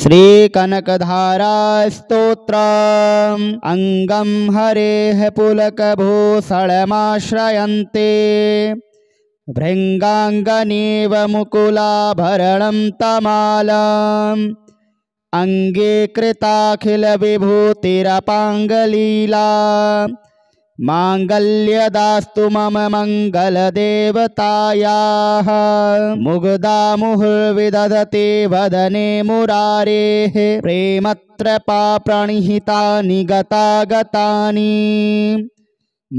श्रीकनकधारा स्तोत्रम् अंगं हरेः पुलकभूषणमाश्रयन्ते भृङ्गाङ्गनेव मुकुलाभरणं तमालम् अंगे कृताखिलविभूतिरपाङ्गलीला माङ्गल्यदास्तु मम मङ्गलदेवतायाः मुग्धा मुहुर्विदधते वदने मुरारेः प्रेमत्रपा प्रणिहितानि गतागतानि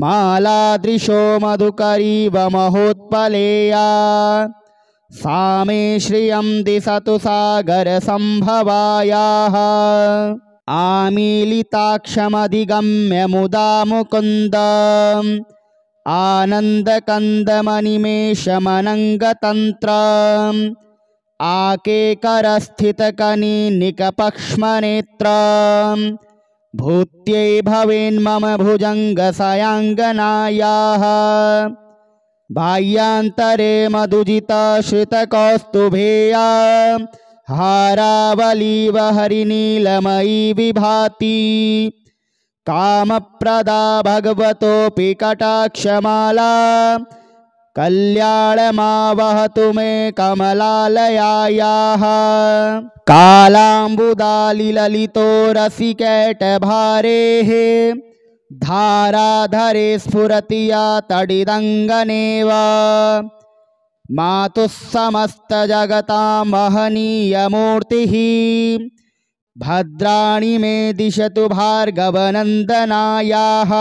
मालादृशो मधुकरीव महोत्पलेया सा मे श्रियं दिशतु सागरसम्भवायाः आमीलिताक्षमधिगम्य मुदा मुकुन्दम् आनन्दकन्दमनिमेषमनङ्गतन्त्रम् आकेकरस्थितकनिनिकपक्ष्मनेत्रम् भूत्यै भवेन्मम भुजङ्गसयाङ्गनायाः बाह्यान्तरे मधुजितश्रितकौस्तुभेया हारावलीव हरिनीलमयी विभाति कामप्रदा भगवतोऽपि कटाक्षमाला कल्याणमावहतु मे कमलालयायाः कालाम्बुदालिललितो रसिकैटभारेः धाराधरे स्फुरति या तडिदङ्गनेव मातुः समस्तजगतां महनीयमूर्तिः भद्राणि मे दिशतु भार्गवनन्दनायाः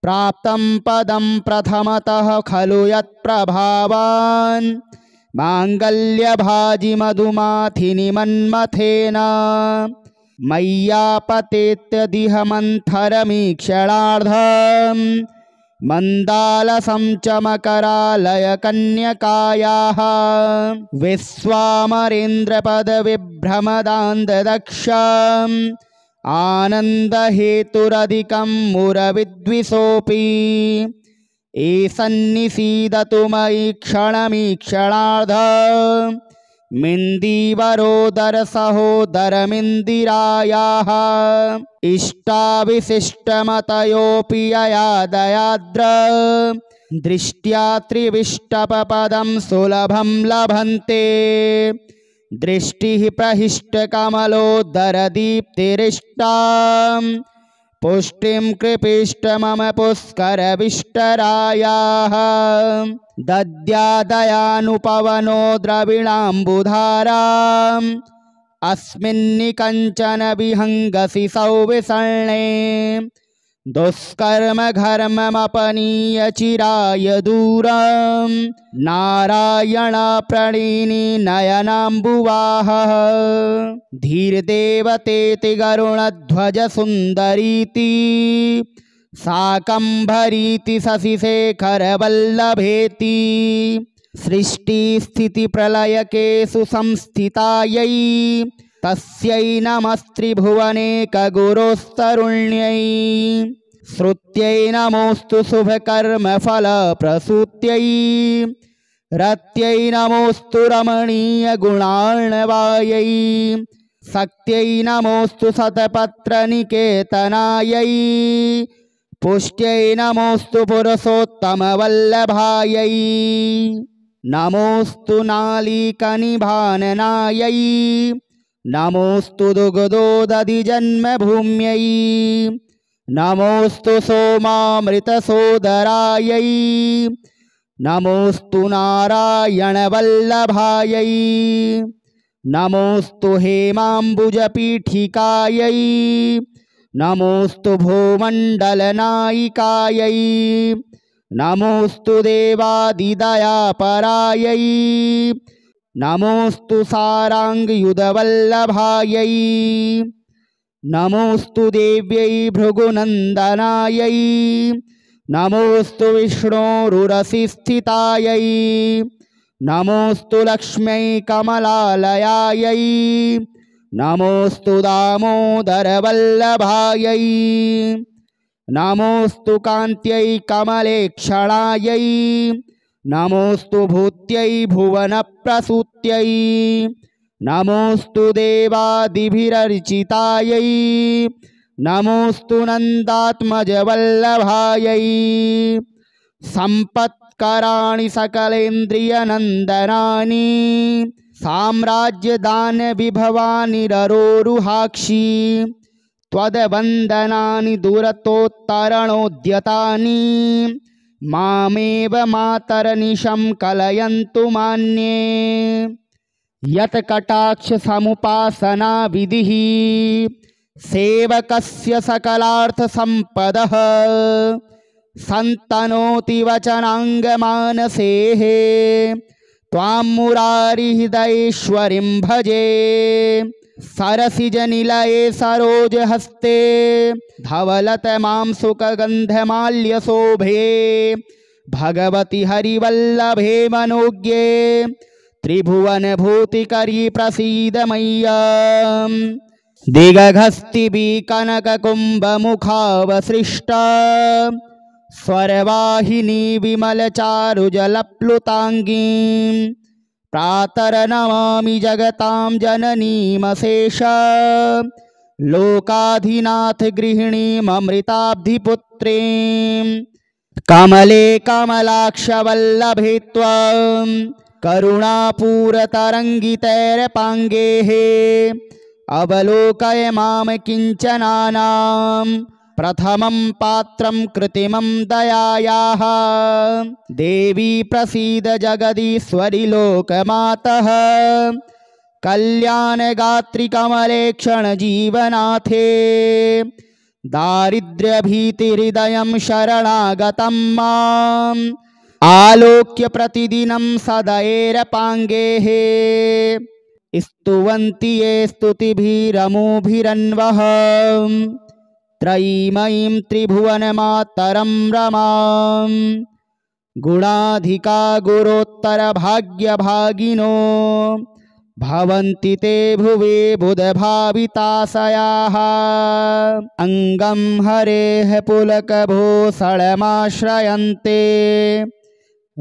प्राप्तं पदं प्रथमतः खलु यत्प्रभावान् माङ्गल्यभाजि मधुमाथिनि मन्मथेन मय्यापतेत्यदिह मन्थरमीक्षणार्धम् मन्दालसं चमकरालय कन्यकायाः विश्वामरेन्द्रपदविभ्रमदान्ददक्षम् आनन्दहेतुरधिकं मुरविद्विषोऽपि एषन्निषीदतु मयि क्षणमीक्षणार्धम् मिन्दीवरोदरसहोदरमिन्दिरायाः इष्टाविशिष्टमतयोऽपि ययादयाद्र दृष्ट्या त्रिविष्टपपदं सुलभं लभन्ते दृष्टिः प्रहिष्टकमलोदरदीप्तिरिष्टां पुष्टिं कृपीष्ट मम पुष्करविष्टरायाः दद्यादयानुपवनो द्रविणाम्बुधाराम् अस्मिन्निकञ्चन विहङ्गसि सौविसर्णे दुष्कर्म घर्ममपनीय चिराय दूरं नारायण प्रणीनि नयनाम्बुवाहः धीर्देवतेति गरुणध्वज सुन्दरीति साकम्भरीति शशिशेखरवल्लभेति सृष्टिस्थितिप्रलयकेषु संस्थितायै तस्यै नमस्त्रिभुवनेकगुरोस्तरुण्यै श्रुत्यै नमोऽस्तु शुभकर्मफलप्रसूत्यै रत्यै नमोऽस्तु रमणीयगुणार्णवायै शक्त्यै नमोऽस्तु शतपत्रनिकेतनायै पुष्ट्यै नमोऽस्तु पुरुषोत्तमवल्लभायै नमोऽस्तु नालीकनिभाननायै नमोऽस्तु दुग्धोदधिजन्मभूम्यै नमोऽस्तु सोमामृतसोदरायै नमोऽस्तु नारायणवल्लभायै नमोऽस्तु हेमाम्बुजपीठिकायै नमोऽस्तु भूमण्डलनायिकायै नमोऽस्तु देवादिदयापरायै नमोऽस्तु साराङ्गयुधवल्लभायै नमोऽस्तु देव्यै भृगुनन्दनायै नमोऽस्तु विष्णोरुरसिस्थितायै नमोऽस्तु लक्ष्म्यै कमलालयायै नमोऽस्तु दामोदरवल्लभायै नमोऽस्तु कान्त्यै कमलेक्षणायै नमोऽस्तु भूत्यै भुवनप्रसूत्यै नमोस्तु देवादिभिरर्चितायै नमोस्तु नन्दात्मजवल्लभायै सम्पत्कराणि सकलेन्द्रियनन्दनानि साम्राज्यदानविभवानि ररोरुहाक्षि त्वद्वन्दनानि दूरतोत्तरणोद्यतानि मामेव मातरनिशं कलयन्तु मान्ये यत्कटाक्ष समुपासना विधिः सेवकस्य सकलार्थ संपदः संतनोति वचनांगमानसेः त्वां मुरारिहृदयेश्वरीं भजे सरसिजनिलये सरोजहस्ते धवलतमां सुखगन्धमाल्यशोभे भगवति हरिवल्लभे मनोज्ञे त्रिभुवनभूतिकरी प्रसीद मय्यम् दिगघस्तिभिः कनककुम्भमुखावसृष्टा स्वरवाहिनी विमलचारुजलप्लुताङ्गीं प्रातर्नमामि जगतां जननीमशेष लोकाधिनाथ गृहिणीममृताब्धिपुत्रीं कमले कमलाक्षवल्लभे त्वं करुणापूरतरङ्गितैरपाङ्गेः अवलोकय मां किञ्चनानां प्रथमं पात्रं कृत्रिमं दयायाः देवी प्रसीद जगदीश्वरि लोकमातः कल्याणगात्रि कमले क्षणजीवनाथे दारिद्र्यभीतिहृदयं शरणागतं माम् आलोक्य प्रतिदिनं सदयेरपाङ्गेः स्तुवन्ति ये स्तुतिभिरमुभिरन्वः त्रयीमयीं त्रिभुवनमातरं रमां गुणाधिका गुरोत्तरभाग्यभागिनो भवन्ति ते भुवि बुधभाविताशयाः अङ्गं हरेः पुलकभूषणमाश्रयन्ते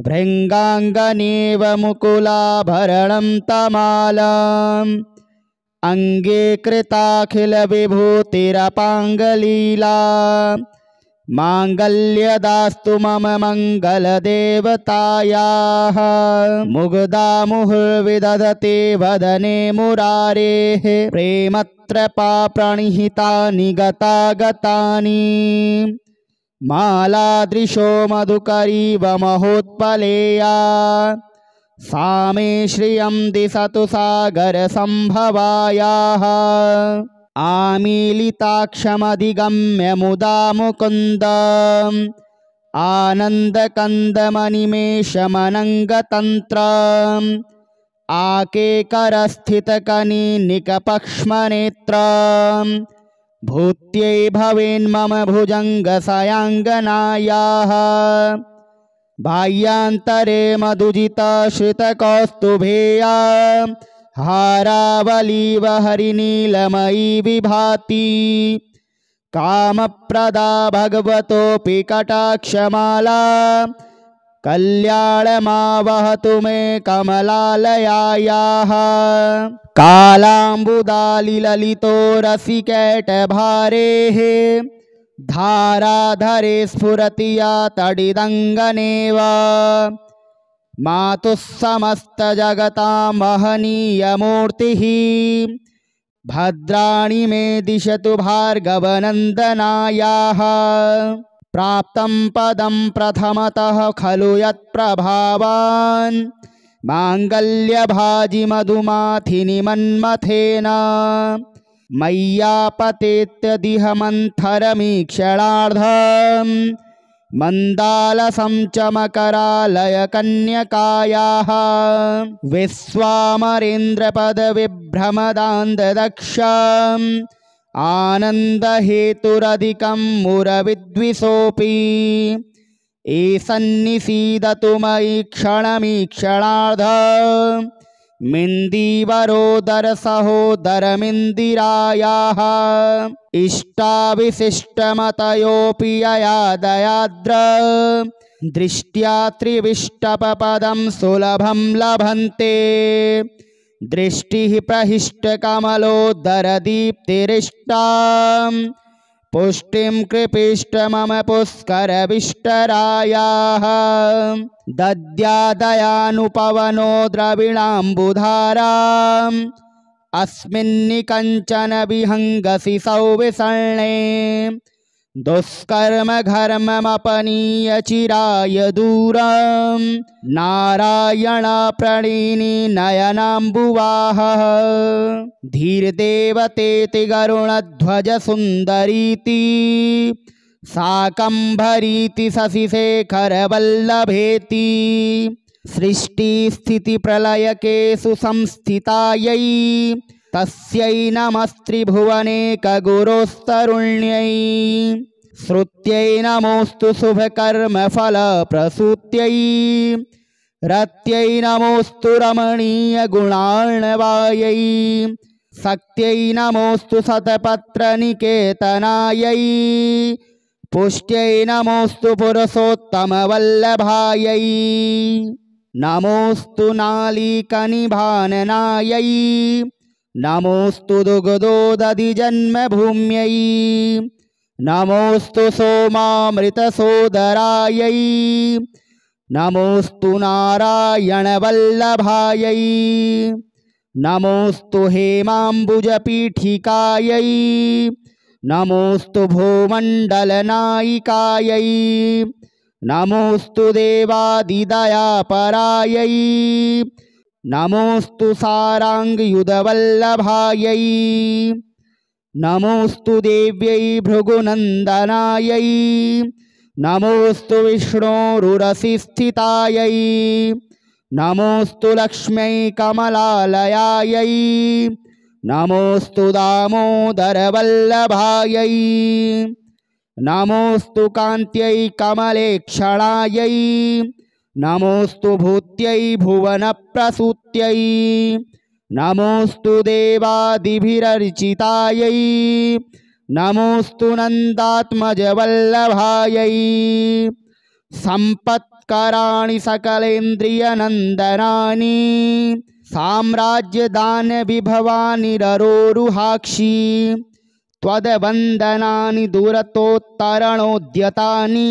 भृङ्गाङ्गनेव मुकुलाभरणं तमालम् अंगे कृताखिलविभूतिरपाङ्गलीला माङ्गल्यदास्तु मम मङ्गलदेवतायाः मुग्धा मुहुर्विदधते वदने मुरारेः प्रेमत्रपा प्रणिहितानि गतागतानि मालादृशो मधुकरीव महोत्पलेया सा मे श्रियं दिशतु सागरसम्भवायाः आमीलिताक्षमधिगम्य मुदा मुकुन्दम् आनन्दकन्दमनिमेषमनङ्गतन्त्रम् आकेकरस्थितकनिनिकपक्ष्मनेत्रम् भूत्यै भवेन्मम भुजङ्गसयाङ्गनायाः बाह्यान्तरे मधुजितश्रितकौस्तुभेया हारावलीव हरिनीलमयी विभाति कामप्रदा भगवतोऽपि कटाक्षमाला कल्याणमावहतु मे कमलालयायाः कालाम्बुदालिललितो रसिकैटभारेः धाराधरे स्फुरति या तडिदङ्गनेव मातुः समस्तजगतां महनीयमूर्तिः भद्राणि मे दिशतु भार्गवनन्दनायाः प्राप्तं पदं प्रथमतः खलु यत्प्रभावान् माङ्गल्यभाजि मधुमाथिनि मन्मथेन मय्यापतेत्यदिह मन्थरमीक्षणार्धम् मन्दालसं च मकरालयकन्यकायाः विश्वामरेन्द्रपदविभ्रमदान्ददक्षम् आनन्दहेतुरधिकं मुरविद्विषोऽपि ईसन्निसीदतु मयि क्षणमीक्षणार्धम् मिन्दीवरोदरसहोदरमिन्दिरायाः इष्टाविशिष्टमतयोऽपि यया दयाद्र दृष्ट्या त्रिविष्टपपदं सुलभं लभन्ते दृष्टिः प्रहिष्टकमलोदरदीप्तिरिष्टां पुष्टिं कृपिष्ट मम पुष्करविष्टरायाः दद्यादयानुपवनो द्रविणाम्बुधाराम् अस्मिन्निकञ्चन विहङ्गसि सौविसर्णे दुष्कर्म घर्ममपनीय चिराय दूरं नारायण प्रणीनि नयनाम्बुवाहः धीर्देवतेति गरुणध्वज सुन्दरीति शाकम्भरीति शशिशेखरवल्लभेति सृष्टिस्थितिप्रलयकेषु संस्थितायै तस्यै नमस्त्रिभुवनेकगुरोस्तरुण्यै श्रुत्यै नमोऽस्तु शुभकर्मफलप्रसूत्यै रत्यै नमोऽस्तु रमणीयगुणार्णवायै शक्त्यै नमोऽस्तु शतपत्रनिकेतनायै पुष्ट्यै नमोऽस्तु पुरुषोत्तमवल्लभायै नमोऽस्तु नालीकनिभाननायै नमोऽस्तु दुग्धोदधिजन्मभूम्यै नमोऽस्तु सोमामृतसोदरायै नमोऽस्तु नारायणवल्लभायै नमोऽस्तु हेमाम्बुजपीठिकायै नमोऽस्तु भूमण्डलनायिकायै नमोऽस्तु देवादिदयापरायै नमोऽस्तु साराङ्गयुधवल्लभायै नमोऽस्तु देव्यै भृगुनन्दनायै नमोऽस्तु विष्णोरुरसिस्थितायै नमोऽस्तु लक्ष्म्यै कमलालयायै नमोऽस्तु दामोदरवल्लभायै नमोऽस्तु कान्त्यै कमलेक्षणायै नमोऽस्तु भूत्यै भुवनप्रसूत्यै नमोऽस्तु देवादिभिरर्चितायै नमोऽस्तु नन्दात्मजवल्लभायै सम्पत्कराणि सकलेन्द्रियनन्दनानि साम्राज्यदानविभवानि ररोरुहाक्षि त्वद्वन्दनानि दूरतोत्तरणोद्यतानि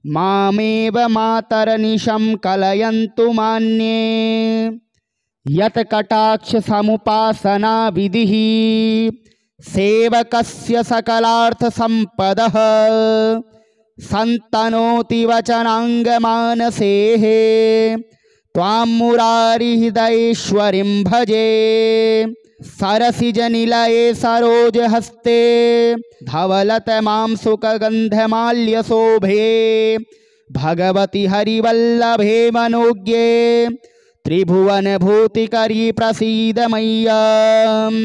मामेव मातरनिशं कलयन्तु मान्ये यत्कटाक्षसमुपासना विधिः सेवकस्य सकलार्थसम्पदः सन्तनोति वचनाङ्गमानसेः त्वां मुरारिहृदयेश्वरीं भजे सरसिजनिलये सरोजहस्ते धवलतमां सुखगन्धमाल्यशोभे भगवति हरिवल्लभे मनोज्ञे त्रिभुवनभूतिकरी प्रसीद मय्यम्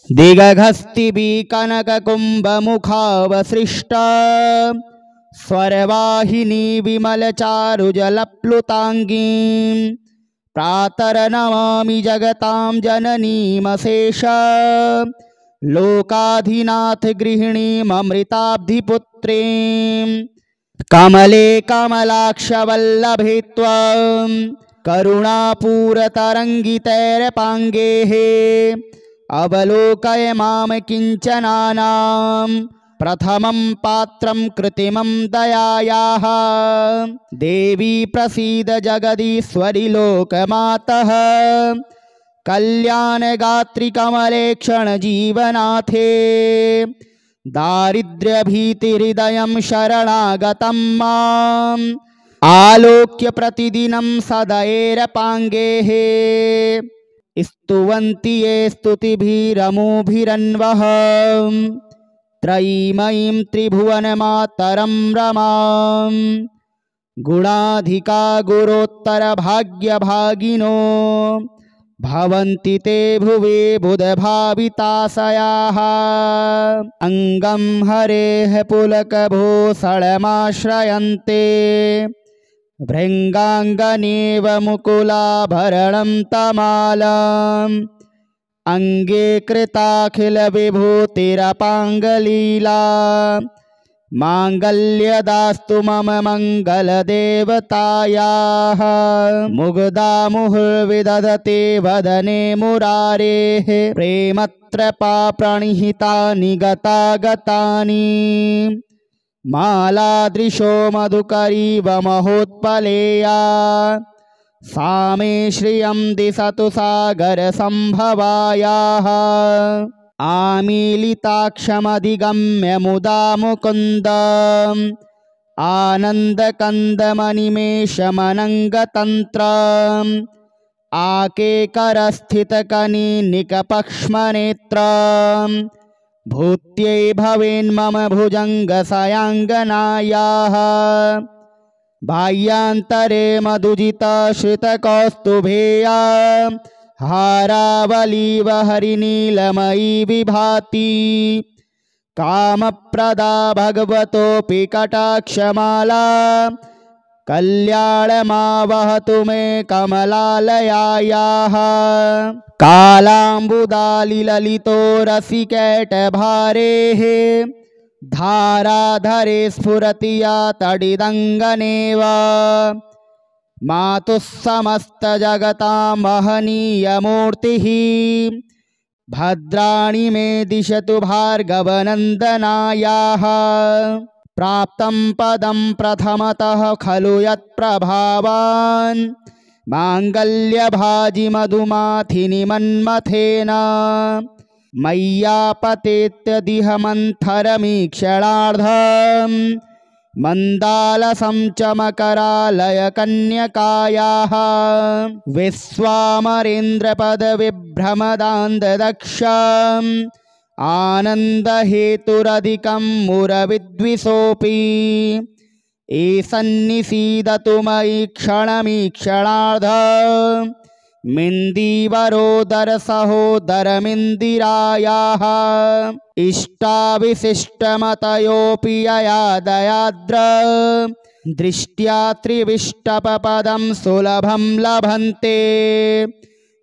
दिगघस्तिभिकनककुम्भमुखावसृष्टा स्वरवाहिनी विमलचारुजलप्लुताङ्गीं प्रातर्नमामि जगतां जननीमशेष लोकाधिनाथ गृहिणीममृताब्धिपुत्रीं कमले कमलाक्षवल्लभे त्वं करुणापूरतरङ्गितैरपाङ्गेः अवलोकय मां किञ्चनानां प्रथमं पात्रं कृत्रिमं दयायाः देवी प्रसीद जगदीश्वरि लोकमातः कल्याणगात्रि कमलेक्षणजीवनाथे दारिद्र्यभीतिहृदयं शरणागतं माम् आलोक्य प्रतिदिनं सदयेरपाङ्गेः स्तुवन्ति ये स्तुतिभिरमुभिरन्वः त्रयीमयीं त्रिभुवनमातरं रमां गुणाधिका गुरोत्तरभाग्यभागिनो भवन्ति ते भुवि बुधभाविताशयाः अङ्गं हरेः पुलकभूषणमाश्रयन्ते भृङ्गाङ्गनेव मुकुलाभरणं तमालम् अङ्गे कृताखिलविभूतिरपाङ्गलीला माङ्गल्यदास्तु मम मङ्गलदेवतायाः मुग्धा मुहुर्विदधते वदने मुरारेः प्रेमत्रपा प्रणिहितानि गतागतानि मालादृशो मधुकरीव महोत्पलेया सा मे श्रियं दिशतु सागरसम्भवायाः आमीलिताक्षमधिगम्य मुदा मुकुन्दम् आनन्दकन्दमनिमेषमनङ्गतन्त्रम् आकेकरस्थितकनिनिकपक्ष्मनेत्रम् भूत्यै भवेन्मम भुजङ्गसयाङ्गनायाः बाह्यान्तरे मधुजितश्रितकौस्तुभेया हारावलीव हरिनीलमयी विभाति कामप्रदा भगवतोऽपि कटाक्षमाला कल्याणमावहतु मे कमलालयायाः कालाम्बुदालिललितो रसिकैटभारेः धाराधरे स्फुरति या तडिदङ्गनेव मातुः समस्तजगतां महनीयमूर्तिः भद्राणि मे दिशतु भार्गवनन्दनायाः प्राप्तं पदं प्रथमतः खलु यत्प्रभावान् माङ्गल्यभाजि मधुमाथिनि मन्मथेन मय्यापतेत्यदिह मन्थरमीक्षणार्धम् मन्दालसं च मकरालयकन्यकायाः विश्वामरेन्द्रपदविभ्रमदान्ददक्षम् आनन्दहेतुरधिकं मुरविद्विषोऽपि एषन्निषीदतु मयि क्षणमीक्षणार्धम् मिन्दीवरोदरसहोदरमिन्दिरायाः इष्टाविशिष्टमतयोऽपि यया दयाद्र दृष्ट्या त्रिविष्टपपदं सुलभं लभन्ते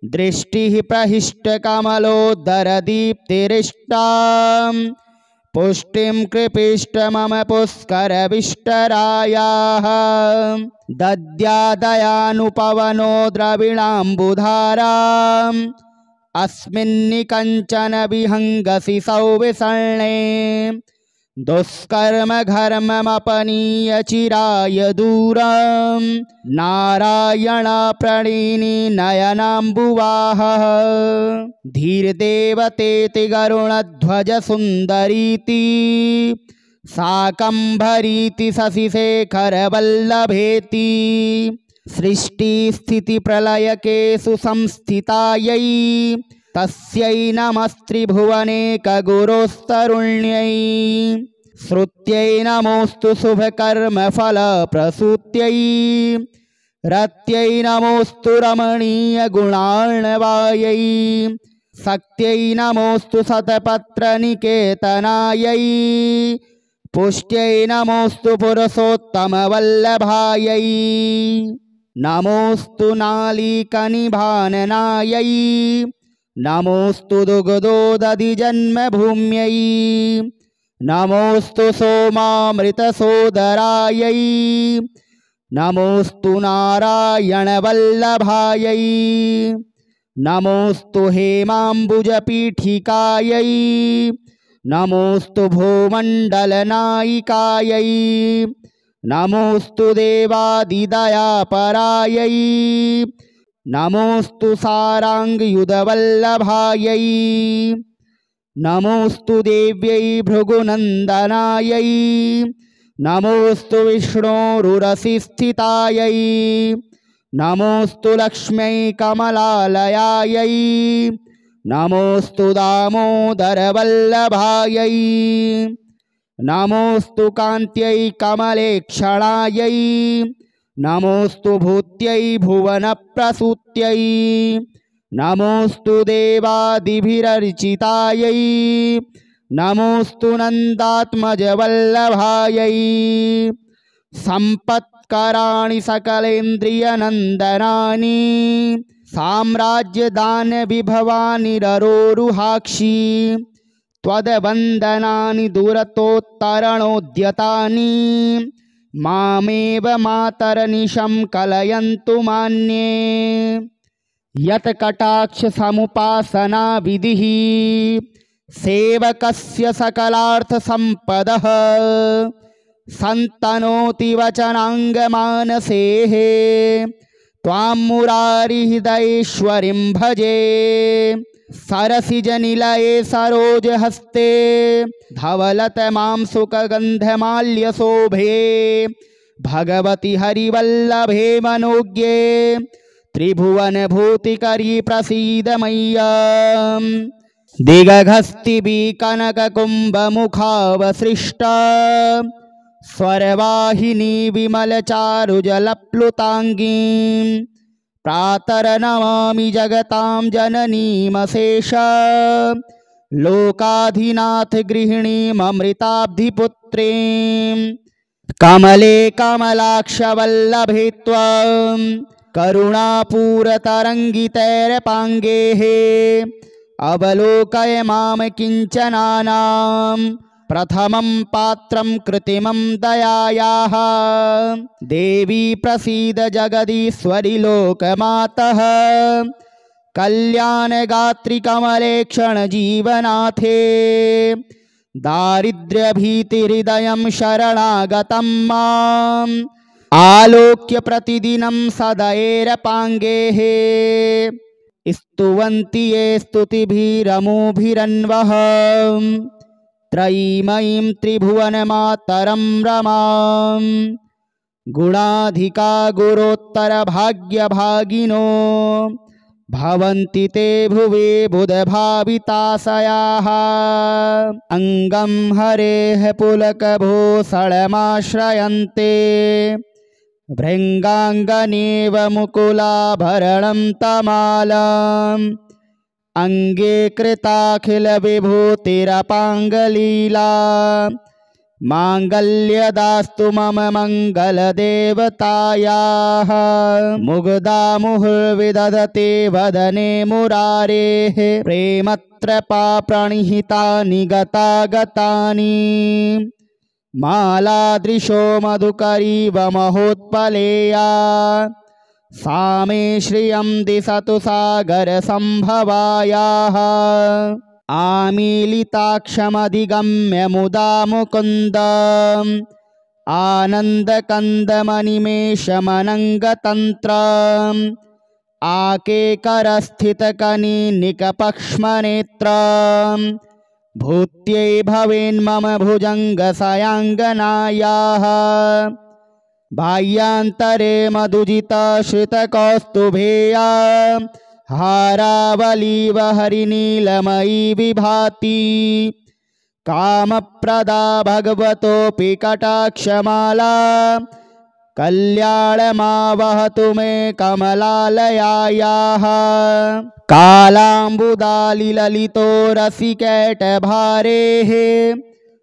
दृष्टिः प्रहिष्टकमलोदरदीप्तिरिष्टां पुष्टिं कृपीष्ट मम पुष्करविष्टरायाः दद्यादयानुपवनो द्रविणाम्बुधाराम् अस्मिन्निकञ्चन विहङ्गसि सौविसर्णे दुष्कर्म घर्ममपनीय चिराय दूरं नारायण प्रणीनि नयनाम्बुवाहः धीर्देवतेति गरुणध्वज सुन्दरीति शाकम्भरीति शशिशेखरवल्लभेति सृष्टिस्थितिप्रलयकेषु संस्थितायै तस्यै नमस्त्रिभुवनेकगुरोस्तरुण्यै श्रुत्यै नमोऽस्तु शुभकर्मफलप्रसूत्यै रत्यै नमोऽस्तु रमणीयगुणार्णवायै शक्त्यै नमोऽस्तु शतपत्रनिकेतनायै पुष्ट्यै नमोऽस्तु पुरुषोत्तमवल्लभायै नमोऽस्तु नालीकनिभाननायै नमोऽस्तु दुग्धोदधिजन्मभूम्यै नमोऽस्तु सोमामृतसोदरायै नमोऽस्तु नारायणवल्लभायै नमोऽस्तु हेमाम्बुजपीठिकायै नमोऽस्तु भूमण्डलनायिकायै नमोऽस्तु देवादिदयापरायै नमोऽस्तु साराङ्गयुधवल्लभायै नमोऽस्तु देव्यै भृगुनन्दनायै नमोऽस्तु विष्णोरुरसिस्थितायै नमोऽस्तु लक्ष्म्यै कमलालयायै नमोऽस्तु दामोदरवल्लभायै नमोऽस्तु कान्त्यै कमलेक्षणायै नमोऽस्तु भूत्यै भुवनप्रसूत्यै नमोऽस्तु देवादिभिरर्चितायै नमोऽस्तु नन्दात्मजवल्लभायै सम्पत्कराणि सकलेन्द्रियनन्दनानि साम्राज्यदानविभवानि ररोरुहाक्षी त्वद्वन्दनानि दूरतोत्तरणोद्यतानि मामेव मातरनिशं कलयन्तु मान्ये यत्कटाक्षसमुपासना विधिः सेवकस्य सकलार्थसम्पदः सन्तनोति वचनाङ्गमानसेः त्वां मुरारिहृदयेश्वरीं भजे सरसिजनिलये सरोजहस्ते धवलतमां सुखगन्धमाल्यशोभे भगवति हरिवल्लभे मनोज्ञे त्रिभुवनभूतिकरी प्रसीद मय्यम् दिगघस्तिभिकनककुम्भमुखावसृष्टा स्वरवाहिनी विमलचारुजलप्लुताङ्गीं प्रातर्नमामि जगतां जननीमशेष लोकाधिनाथ गृहिणीममृताब्धिपुत्रीं कमले कमलाक्षवल्लभे त्वं करुणापूरतरङ्गितैरपाङ्गेः अवलोकय मां किञ्चनानां प्रथमं पात्रं कृत्रिमं दयायाः देवी प्रसीद जगदीश्वरि लोकमातः कल्याणगात्रि कमले क्षणजीवनाथे दारिद्र्यभीतिहृदयं शरणागतं माम् आलोक्य प्रतिदिनं सदयेरपाङ्गेः स्तुवन्ति ये स्तुतिभिरमुभिरन्वः त्रयीमयीं त्रिभुवनमातरं रमां गुणाधिका गुरोत्तरभाग्यभागिनो भवन्ति ते भुवि बुधभाविताशयाः अङ्गं हरेः पुलकभूषणमाश्रयन्ते भृङ्गाङ्गनेव मुकुलाभरणं तमालम् अङ्गे कृताखिलविभूतिरपाङ्गलीला माङ्गल्यदास्तु मम मङ्गलदेवतायाः मुग्धा मुहुर्विदधते वदने मुरारेः प्रेमत्रपा प्रणिहितानि गतागतानि मालादृशो मधुकरीव महोत्पलेया सा मे श्रियं दिशतु सागरसम्भवायाः आमीलिताक्षमधिगम्य मुदा मुकुन्दम् आनन्दकन्दमनिमेषमनङ्गतन्त्रम् आकेकरस्थितकनिनिकपक्ष्मनेत्रम् भूत्यै भवेन्मम भुजङ्गसयाङ्गनायाः बाह्यान्तरे मधुजितश्रितकौस्तुभेया हारावलीव हरिनीलमयी विभाति कामप्रदा भगवतोऽपि कटाक्षमाला कल्याणमावहतु मे कमलालयायाः कालाम्बुदालिललितो रसिकैटभारेः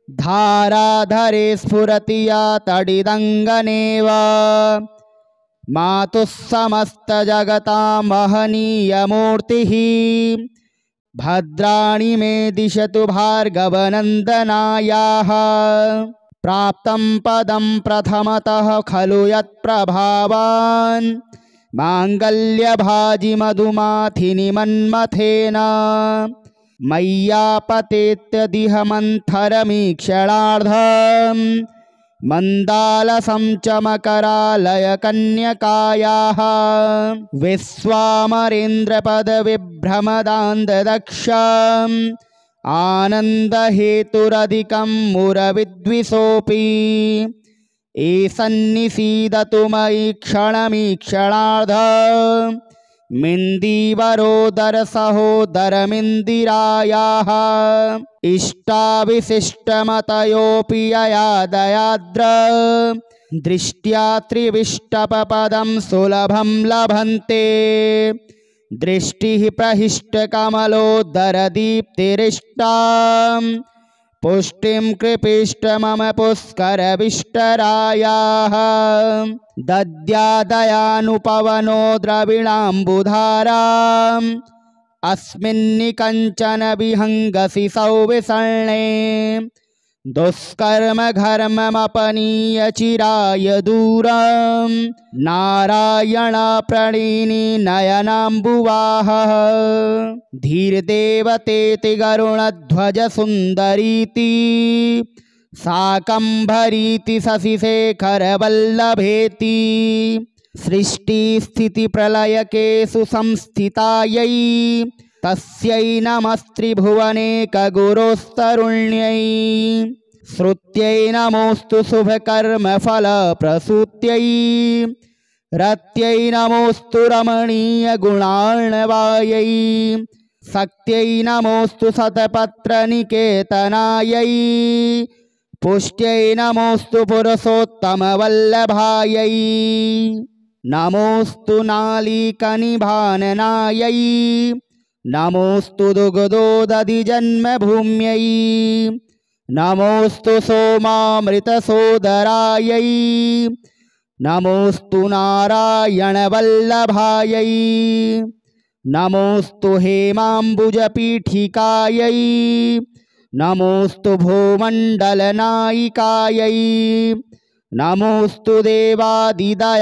धाराधरे स्फुरति या तडिदङ्गनेव मातुः समस्तजगतां महनीयमूर्तिः भद्राणि मे दिशतु भार्गवनन्दनायाः प्राप्तं पदं प्रथमतः खलु यत्प्रभावान् माङ्गल्यभाजि मधुमाथिनि मन्मथेन मय्यापतेत्यदिह मन्थरमीक्षणार्धम् मन्दालसं च मकरालयकन्यकायाः विश्वामरेन्द्रपदविभ्रमदान्ददक्षम् आनन्दहेतुरधिकं मुरविद्विषोऽपि ईसन्निसीदतु मयि क्षणमीक्षणार्धम् मिन्दीवरोदरसहोदरमिन्दिरायाः इष्टाविशिष्टमतयोऽपि यया दयाद्र दृष्ट्या त्रिविष्टपपदं सुलभं लभन्ते दृष्टिः प्रहिष्टकमलोदरदीप्तिरिष्टां पुष्टिं कृपिष्ट मम पुष्करविष्टरायाः दद्यादयानुपवनो द्रविणाम्बुधाराम् अस्मिन्निकञ्चन विहङ्गसि सौविसर्णे दुष्कर्म घर्ममपनीय चिराय दूरं नारायण प्रणिनि नयनाम्बुवाहः धीर्देवतेति गरुणध्वज सुन्दरीति शाकम्भरीति शशिशेखरवल्लभेति सृष्टिस्थितिप्रलयकेषु संस्थितायै तस्यै नमस्त्रिभुवनेकगुरोस्तरुण्यै श्रुत्यै नमोऽस्तु शुभकर्मफलप्रसूत्यै रत्यै नमोऽस्तु रमणीयगुणार्णवायै शक्त्यै नमोऽस्तु शतपत्रनिकेतनायै पुष्ट्यै नमोऽस्तु पुरुषोत्तमवल्लभायै नमोऽस्तु नालीकनिभाननायै नमोऽस्तु दुग्धोदधिजन्मभूम्यै नमोऽस्तु सोमामृतसोदरायै नमोऽस्तु नारायणवल्लभायै नमोऽस्तु हेमाम्बुजपीठिकायै नमोऽस्तु भूमण्डलनायिकायै नमोऽस्तु देवादिदयापरायै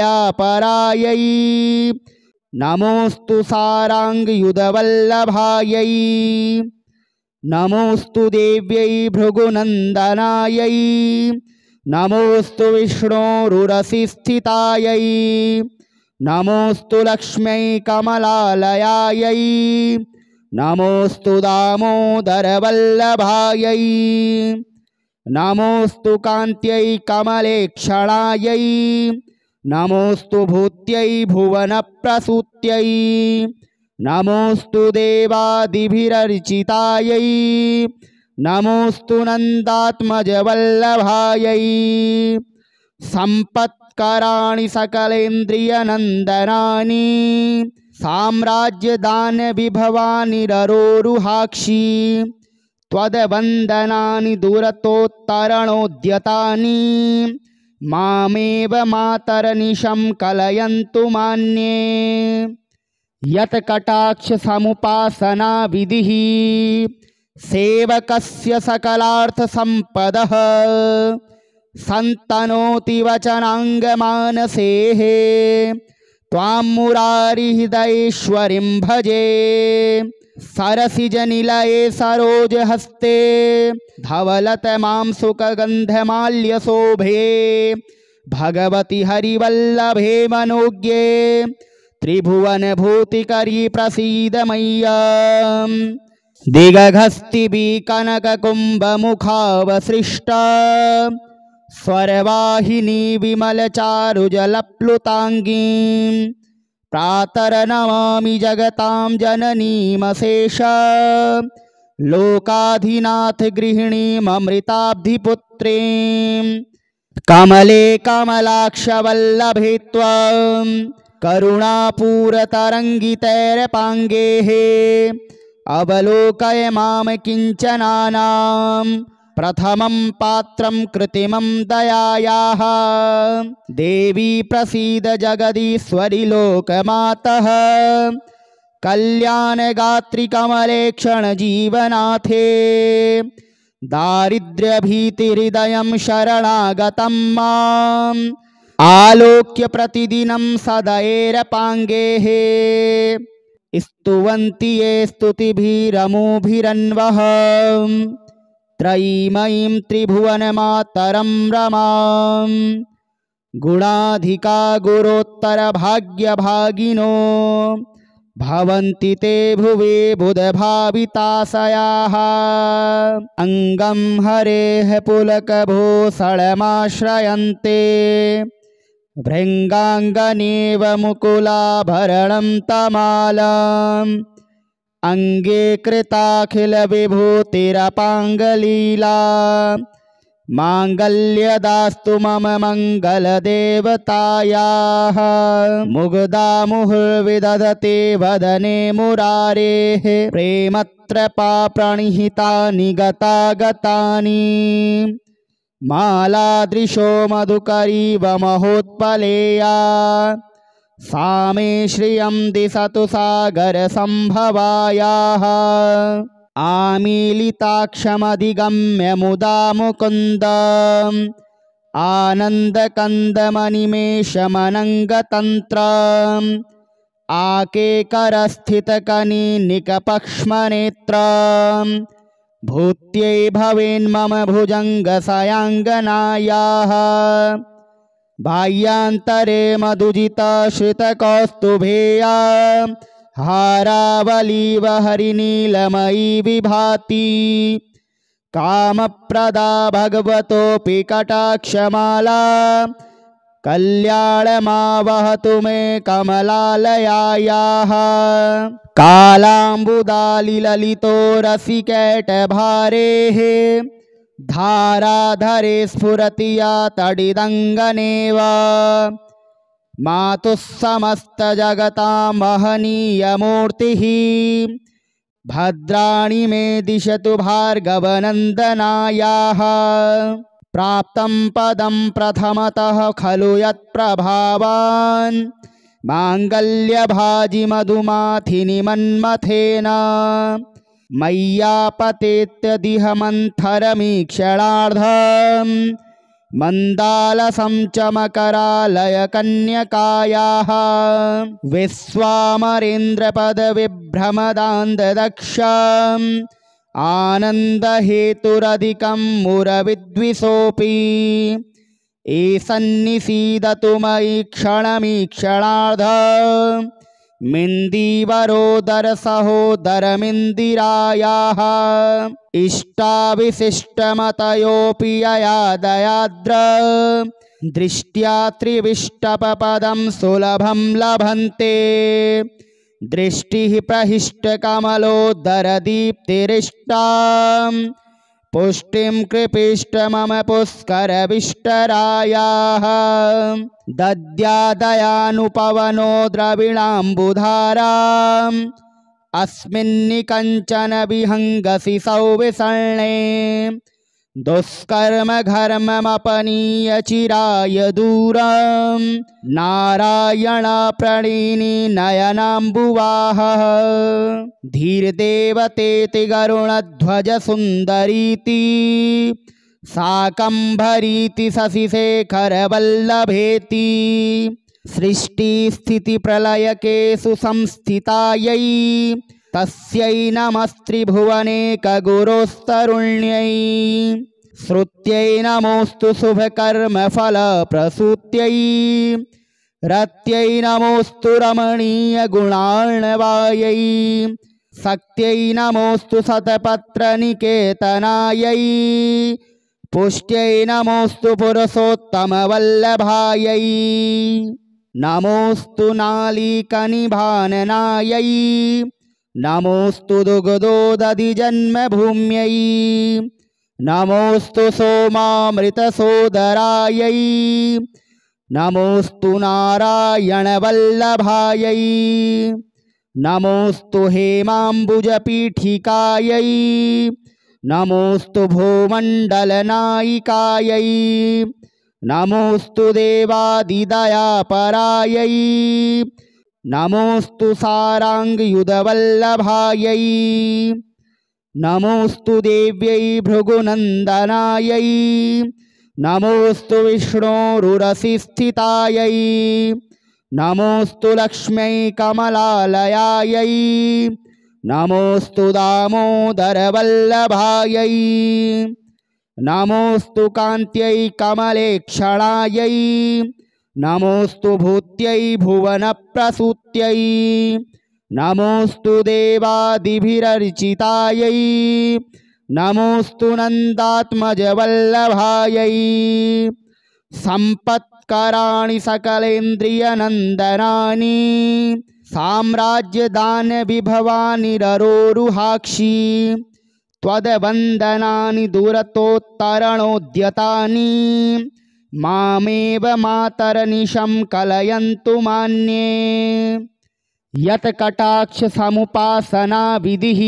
नमोऽस्तु साराङ्गयुधवल्लभायै नमोऽस्तु देव्यै भृगुनन्दनायै नमोऽस्तु विष्णोरुरसिस्थितायै नमोऽस्तु लक्ष्म्यै कमलालयायै नमोऽस्तु दामोदरवल्लभायै नमोऽस्तु कान्त्यै कमलेक्षणायै नमोऽस्तु भूत्यै भुवनप्रसूत्यै नमोऽस्तु देवादिभिरर्चितायै नमोऽस्तु नन्दात्मजवल्लभायै सम्पत्कराणि सकलेन्द्रियनन्दनानि साम्राज्यदानविभवानि ररोरुहाक्षि त्वद्वन्दनानि दूरतोत्तरणोद्यतानि मामेव मातरनिशं कलयन्तु मान्ये यत्कटाक्षसमुपासना विधिः सेवकस्य सकलार्थसम्पदः सन्तनोति वचनाङ्गमानसेः त्वां मुरारिहृदयेश्वरीं भजे सरसिजनिलये सरोजहस्ते धवलतमां सुखगन्धमाल्यशोभे भगवति हरिवल्लभे मनोज्ञे त्रिभुवनभूतिकरी प्रसीद मय्यम् दिगघस्तिभिकनककुम्भमुखावसृष्टा स्वरवाहिनी विमलचारुजलप्लुताङ्गीं प्रातर्नमामि जगतां जननीमशेष लोकाधिनाथ गृहिणीममृताब्धिपुत्रीं कमले कमलाक्षवल्लभे त्वं करुणापूरतरङ्गितैरपाङ्गेः अवलोकय मां किञ्चनानां प्रथमं पात्रं कृत्रिमं दयायाः देवी प्रसीद जगदीश्वरि लोकमातः कल्याणगात्रि कमलेक्षणजीवनाथे दारिद्र्यभीतिहृदयं शरणागतं माम् आलोक्य प्रतिदिनं सदयेरपाङ्गेः स्तुवन्ति ये स्तुतिभिरमुभिरन्वः त्रयीमयीं त्रिभुवनमातरं रमां गुणाधिका गुरोत्तरभाग्यभागिनो भवन्ति ते भुवि बुधभाविताशयाः अङ्गं हरेः पुलकभूषणमाश्रयन्ते भृङ्गाङ्गनेव मुकुलाभरणं तमालम् अङ्गे कृताखिलविभूतिरपाङ्गलीला माङ्गल्यदास्तु मम मङ्गलदेवतायाः मुग्धा मुहुर्विदधते वदने मुरारेः प्रेमत्रपा प्रणिहितानि गतागतानि मालादृशो मधुकरीव महोत्पलेया सा मे श्रियं दिशतु सागरसम्भवायाः आमीलिताक्षमधिगम्य मुदा मुकुन्दम् आनन्दकन्दमनिमेषमनङ्गतन्त्रम् आकेकरस्थितकनिनिकपक्ष्मनेत्रम् भूत्यै भवेन्मम भुजङ्गसयाङ्गनायाः बाह्यान्तरे मधुजितश्रितकौस्तुभेया हारावलीव हरिनीलमयी विभाति कामप्रदा भगवतोऽपि कटाक्षमाला कल्याणमावहतु मे कमलालयायाः कालाम्बुदालिललितो रसिकैटभारेः धाराधरे स्फुरति या तडिदङ्गनेव मातुः समस्तजगतां महनीयमूर्तिः भद्राणि मे दिशतु भार्गवनन्दनायाः प्राप्तं पदं प्रथमतः खलु यत्प्रभावान् माङ्गल्यभाजि मधुमाथिनि मन्मथेन मय्यापतेत्यदिह मन्थरमीक्षणार्धम् मन्दालसं चमकरालयकन्यकायाः विश्वामरेन्द्रपदविभ्रमदान्ददक्षम् आनन्दहेतुरधिकं मुरविद्विषोऽपि एषन्निषीदतु मयि क्षणमीक्षणार्धम् मिन्दीवरोदरसहोदरमिन्दिरायाः इष्टाविशिष्टमतयोऽपि यया दयाद्र दृष्ट्या त्रिविष्टपपदं सुलभं लभन्ते दृष्टिः प्रहिष्टकमलोदरदीप्तिरिष्टां पुष्टिं कृपीष्ट मम पुष्करविष्टरायाः दद्यादयानुपवनो द्रविणाम्बुधाराम् अस्मिन्निकञ्चन विहङ्गसि सौविसर्णे दुष्कर्म घर्ममपनीय चिराय दूरम् नारायण प्रणीनि नयनाम्बुवाहः धीर्देवतेति गरुणध्वज सुन्दरीति शाकम्भरीति शशिशेखरवल्लभेति सृष्टिस्थितिप्रलयकेषु संस्थितायै तस्यै नमस्त्रिभुवनेकगुरोस्तरुण्यै श्रुत्यै नमोऽस्तु शुभकर्मफलप्रसूत्यै रत्यै नमोऽस्तु रमणीयगुणार्णवायै शक्त्यै नमोऽस्तु शतपत्रनिकेतनायै पुष्ट्यै नमोऽस्तु पुरुषोत्तमवल्लभायै नमोऽस्तु नालीकनिभाननायै नमोऽस्तु दुग्धोदधिजन्मभूम्यै नमोऽस्तु सोमामृतसोदरायै नमोऽस्तु नारायणवल्लभायै नमोऽस्तु हेमाम्बुजपीठिकायै नमोऽस्तु भूमण्डलनायिकायै नमोऽस्तु देवादिदयापरायै नमोऽस्तु साराङ्गयुधवल्लभायै नमोऽस्तु देव्यै भृगुनन्दनायै नमोऽस्तु विष्णोरुरसिस्थितायै नमोऽस्तु लक्ष्म्यै कमलालयायै नमोऽस्तु दामोदरवल्लभायै नमोऽस्तु कान्त्यै कमलेक्षणायै नमोऽस्तु भूत्यै भुवनप्रसूत्यै नमोऽस्तु देवादिभिरर्चितायै नमोऽस्तु नन्दात्मजवल्लभायै सम्पत्कराणि सकलेन्द्रियनन्दनानि साम्राज्यदानविभवानि ररोरुहाक्षि त्वद्वन्दनानि दूरतोत्तरणोद्यतानि मामेव मातरनिशं कलयन्तु मान्ये यत्कटाक्षसमुपासना विधिः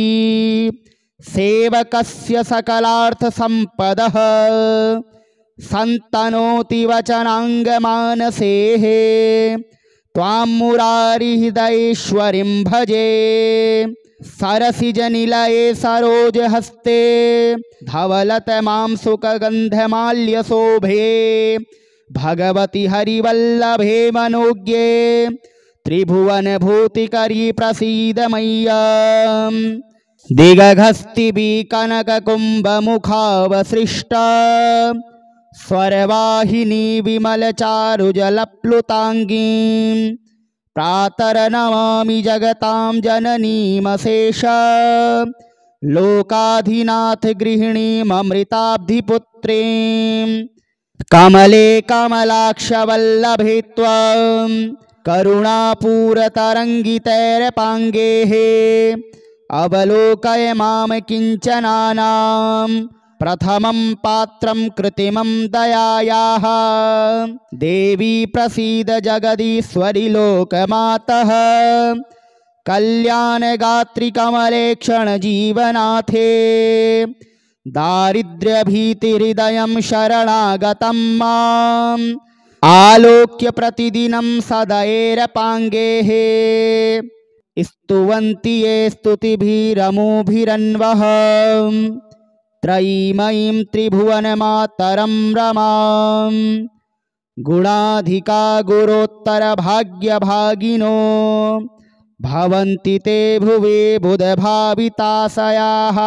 सेवकस्य सकलार्थसम्पदः सन्तनोति वचनाङ्गमानसेः त्वां मुरारिहृदयेश्वरीं भजे सरसिजनिलये सरोजहस्ते धवलतमां सुखगन्धमाल्यशोभे भगवति हरिवल्लभे मनोज्ञे त्रिभुवनभूतिकरी प्रसीद मय्यम् दिगघस्तिभिः कनककुम्भमुखावसृष्टा स्वरवाहिनी विमलचारुजलप्लुताङ्गीं प्रातर्नमामि जगतां जननीमशेष लोकाधिनाथ गृहिणीममृताब्धिपुत्रीं कमले कमलाक्षवल्लभे त्वं करुणापूरतरङ्गितैरपाङ्गेः अवलोकय मां किञ्चनानां प्रथमं पात्रं कृत्रिमं दयायाः देवी प्रसीद जगदीश्वरि लोकमातः कल्याणगात्रि कमलेक्षणजीवनाथे दारिद्र्यभीतिहृदयं शरणागतं माम् आलोक्य प्रतिदिनं सदयेरपाङ्गेः स्तुवन्ति ये स्तुतिभिरमुभिरन्वः त्रयीमयीं त्रिभुवनमातरं रमां गुणाधिका गुरोत्तरभाग्यभागिनो भवन्ति ते भुवि बुधभाविताशयाः।